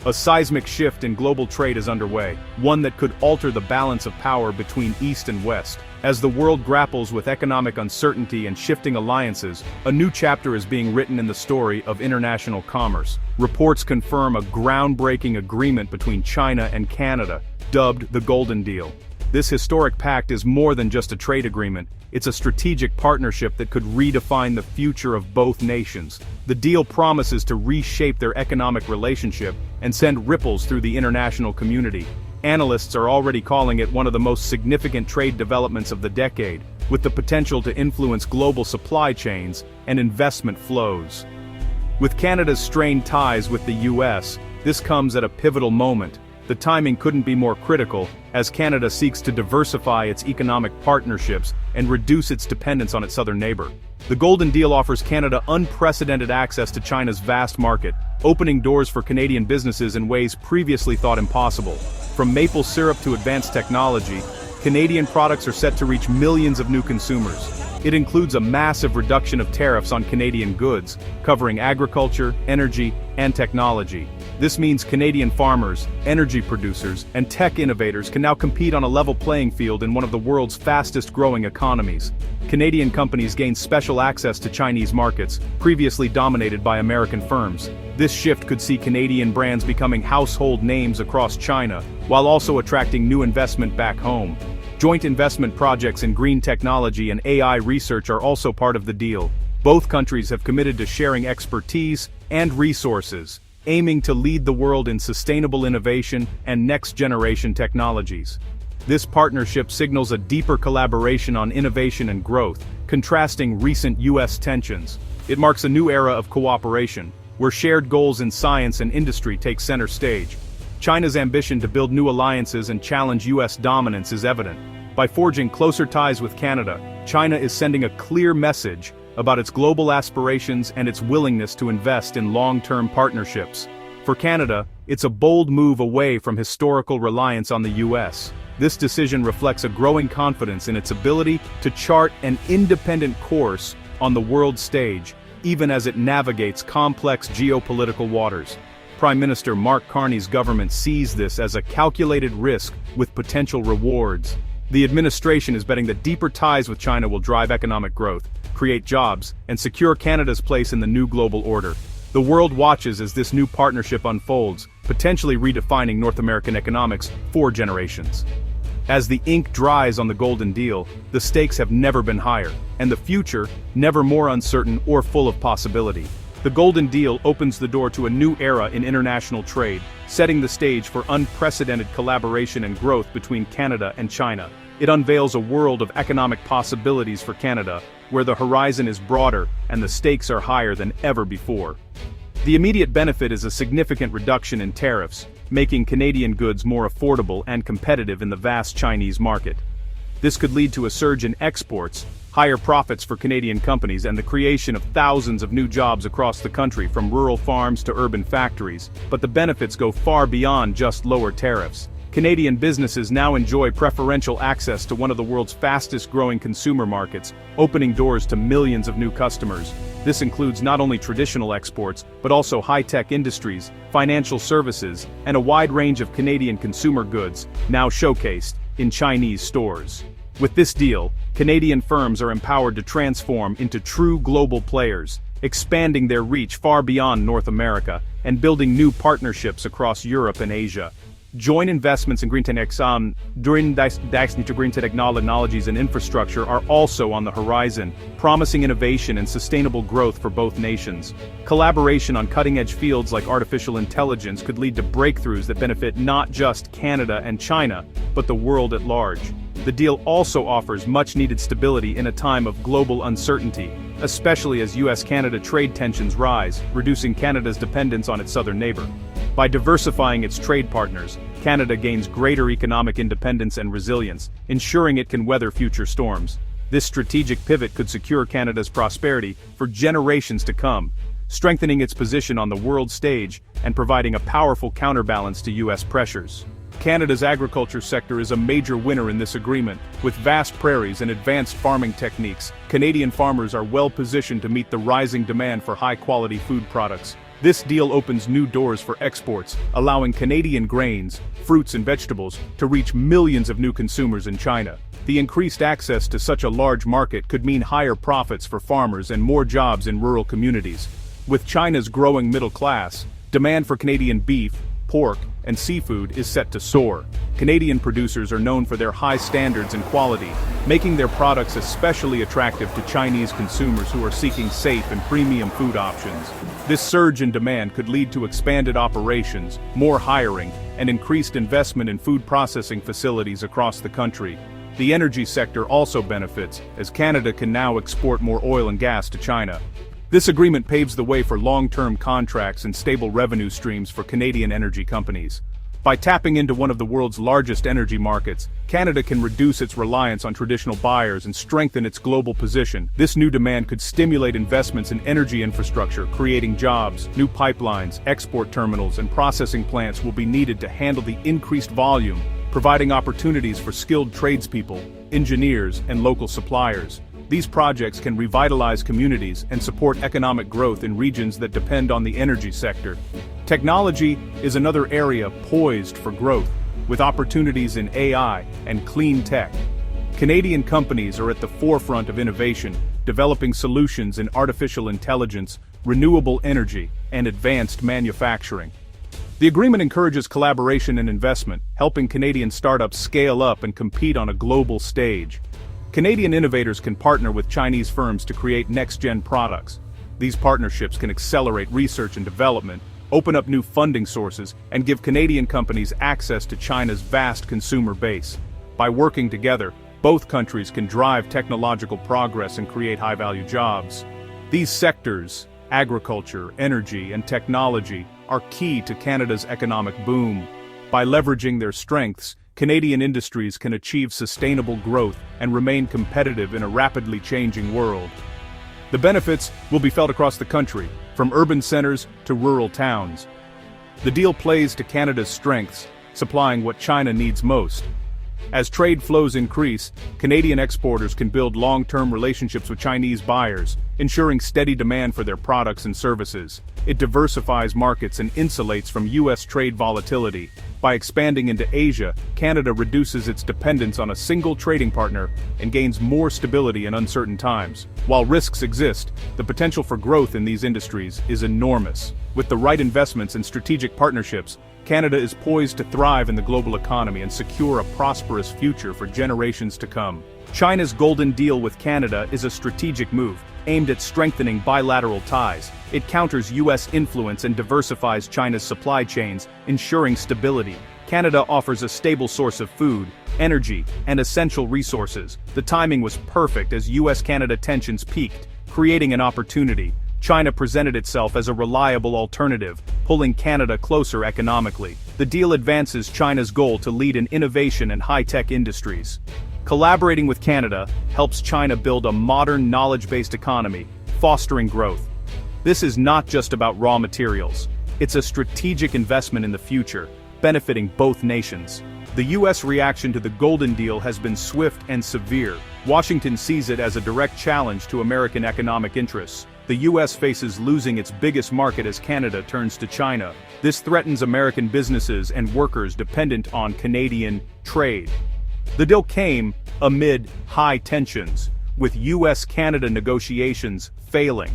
A seismic shift in global trade is underway, one that could alter the balance of power between East and West. As the world grapples with economic uncertainty and shifting alliances, a new chapter is being written in the story of international commerce. Reports confirm a groundbreaking agreement between China and Canada, dubbed the Golden Deal. This historic pact is more than just a trade agreement, it's a strategic partnership that could redefine the future of both nations. The deal promises to reshape their economic relationship and send ripples through the international community. Analysts are already calling it one of the most significant trade developments of the decade, with the potential to influence global supply chains and investment flows. With Canada's strained ties with the US, this comes at a pivotal moment. The timing couldn't be more critical, as Canada seeks to diversify its economic partnerships and reduce its dependence on its southern neighbor. The Golden Deal offers Canada unprecedented access to China's vast market, opening doors for Canadian businesses in ways previously thought impossible. From maple syrup to advanced technology, Canadian products are set to reach millions of new consumers. It includes a massive reduction of tariffs on Canadian goods, covering agriculture, energy, and technology. This means Canadian farmers, energy producers, and tech innovators can now compete on a level playing field in one of the world's fastest-growing economies. Canadian companies gain special access to Chinese markets, previously dominated by American firms. This shift could see Canadian brands becoming household names across China, while also attracting new investment back home. Joint investment projects in green technology and AI research are also part of the deal. Both countries have committed to sharing expertise and resources, aiming to lead the world in sustainable innovation and next-generation technologies. This partnership signals a deeper collaboration on innovation and growth, contrasting recent US tensions. It marks a new era of cooperation, where shared goals in science and industry take center stage. China's ambition to build new alliances and challenge US dominance is evident. By forging closer ties with Canada, China is sending a clear message about its global aspirations and its willingness to invest in long-term partnerships. For Canada, it's a bold move away from historical reliance on the US. This decision reflects a growing confidence in its ability to chart an independent course on the world stage, even as it navigates complex geopolitical waters. Prime Minister Mark Carney's government sees this as a calculated risk with potential rewards. The administration is betting that deeper ties with China will drive economic growth, create jobs, and secure Canada's place in the new global order. The world watches as this new partnership unfolds, potentially redefining North American economics for generations. As the ink dries on the Golden Deal, the stakes have never been higher, and the future, never more uncertain or full of possibility. The Golden Deal opens the door to a new era in international trade, setting the stage for unprecedented collaboration and growth between Canada and China. It unveils a world of economic possibilities for Canada, where the horizon is broader and the stakes are higher than ever before. The immediate benefit is a significant reduction in tariffs, making Canadian goods more affordable and competitive in the vast Chinese market. This could lead to a surge in exports, higher profits for Canadian companies, and the creation of thousands of new jobs across the country, from rural farms to urban factories. But the benefits go far beyond just lower tariffs. Canadian businesses now enjoy preferential access to one of the world's fastest-growing consumer markets, opening doors to millions of new customers. This includes not only traditional exports, but also high-tech industries, financial services, and a wide range of Canadian consumer goods, now showcased in Chinese stores. With this deal, Canadian firms are empowered to transform into true global players, expanding their reach far beyond North America, and building new partnerships across Europe and Asia. Joint investments in green technologies and infrastructure are also on the horizon, promising innovation and sustainable growth for both nations. Collaboration on cutting-edge fields like artificial intelligence could lead to breakthroughs that benefit not just Canada and China, but the world at large. The deal also offers much-needed stability in a time of global uncertainty, especially as US-Canada trade tensions rise, reducing Canada's dependence on its southern neighbor. By diversifying its trade partners, Canada gains greater economic independence and resilience, ensuring it can weather future storms. This strategic pivot could secure Canada's prosperity for generations to come, strengthening its position on the world stage and providing a powerful counterbalance to US pressures. Canada's agriculture sector is a major winner in this agreement. With vast prairies and advanced farming techniques, Canadian farmers are well positioned to meet the rising demand for high-quality food products. This deal opens new doors for exports, allowing Canadian grains, fruits and vegetables to reach millions of new consumers in China. The increased access to such a large market could mean higher profits for farmers and more jobs in rural communities. With China's growing middle class, demand for Canadian beef, pork, and seafood is set to soar. Canadian producers are known for their high standards and quality, making their products especially attractive to Chinese consumers who are seeking safe and premium food options. This surge in demand could lead to expanded operations, more hiring, and increased investment in food processing facilities across the country. The energy sector also benefits, as Canada can now export more oil and gas to China. This agreement paves the way for long-term contracts and stable revenue streams for Canadian energy companies. By tapping into one of the world's largest energy markets, Canada can reduce its reliance on traditional buyers and strengthen its global position. This new demand could stimulate investments in energy infrastructure, creating jobs. New pipelines, export terminals, and processing plants will be needed to handle the increased volume, providing opportunities for skilled tradespeople, engineers, and local suppliers. These projects can revitalize communities and support economic growth in regions that depend on the energy sector. Technology is another area poised for growth, with opportunities in AI and clean tech. Canadian companies are at the forefront of innovation, developing solutions in artificial intelligence, renewable energy, and advanced manufacturing. The agreement encourages collaboration and investment, helping Canadian startups scale up and compete on a global stage. Canadian innovators can partner with Chinese firms to create next-gen products. These partnerships can accelerate research and development, open up new funding sources, and give Canadian companies access to China's vast consumer base. By working together, both countries can drive technological progress and create high-value jobs. These sectors, agriculture, energy, and technology, are key to Canada's economic boom. By leveraging their strengths, Canadian industries can achieve sustainable growth and remain competitive in a rapidly changing world. The benefits will be felt across the country, from urban centers to rural towns. The deal plays to Canada's strengths, supplying what China needs most. As trade flows increase, Canadian exporters can build long-term relationships with Chinese buyers, ensuring steady demand for their products and services. It diversifies markets and insulates from U.S. trade volatility. By expanding into Asia, Canada reduces its dependence on a single trading partner and gains more stability in uncertain times. While risks exist, the potential for growth in these industries is enormous. With the right investments and strategic partnerships, Canada is poised to thrive in the global economy and secure a prosperous future for generations to come. China's Golden Deal with Canada is a strategic move, aimed at strengthening bilateral ties. It counters U.S. influence and diversifies China's supply chains, ensuring stability. Canada offers a stable source of food, energy, and essential resources. The timing was perfect as U.S.-Canada tensions peaked, creating an opportunity. China presented itself as a reliable alternative, pulling Canada closer economically. The deal advances China's goal to lead in innovation and high-tech industries. Collaborating with Canada helps China build a modern knowledge-based economy, fostering growth. This is not just about raw materials. It's a strategic investment in the future, benefiting both nations. The U.S. reaction to the Golden Deal has been swift and severe. Washington sees it as a direct challenge to American economic interests. The U.S. faces losing its biggest market as Canada turns to China. This threatens American businesses and workers dependent on Canadian trade. The deal came amid high tensions, with U.S.-Canada negotiations failing.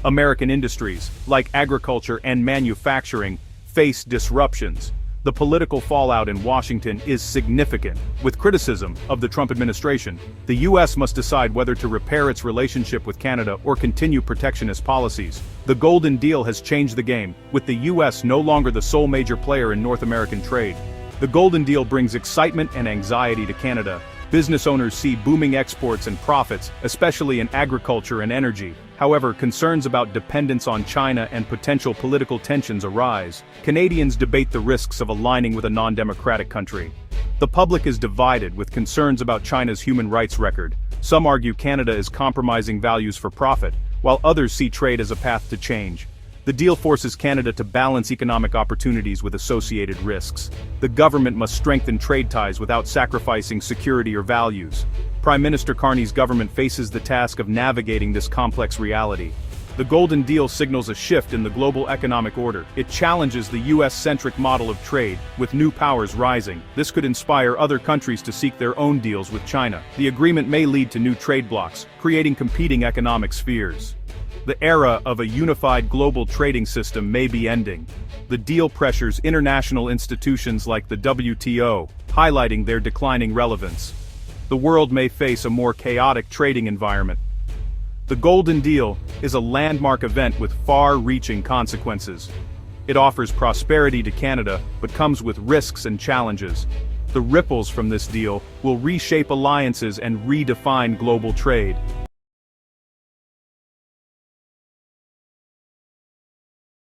American industries, like agriculture and manufacturing, face disruptions. The political fallout in Washington is significant. With criticism of the Trump administration, the U.S. must decide whether to repair its relationship with Canada or continue protectionist policies. The Golden Deal has changed the game, with the U.S. no longer the sole major player in North American trade. The Golden Deal brings excitement and anxiety to Canada. Business owners see booming exports and profits, especially in agriculture and energy. However, concerns about dependence on China and potential political tensions arise. Canadians debate the risks of aligning with a non-democratic country. The public is divided, with concerns about China's human rights record. Some argue Canada is compromising values for profit, while others see trade as a path to change. The deal forces Canada to balance economic opportunities with associated risks. The government must strengthen trade ties without sacrificing security or values. Prime Minister Carney's government faces the task of navigating this complex reality. The Golden Deal signals a shift in the global economic order. It challenges the US-centric model of trade, with new powers rising. This could inspire other countries to seek their own deals with China. The agreement may lead to new trade blocs, creating competing economic spheres. The era of a unified global trading system may be ending. The deal pressures international institutions like the WTO, highlighting their declining relevance. The world may face a more chaotic trading environment. The Golden Deal is a landmark event with far-reaching consequences. It offers prosperity to Canada, but comes with risks and challenges. The ripples from this deal will reshape alliances and redefine global trade.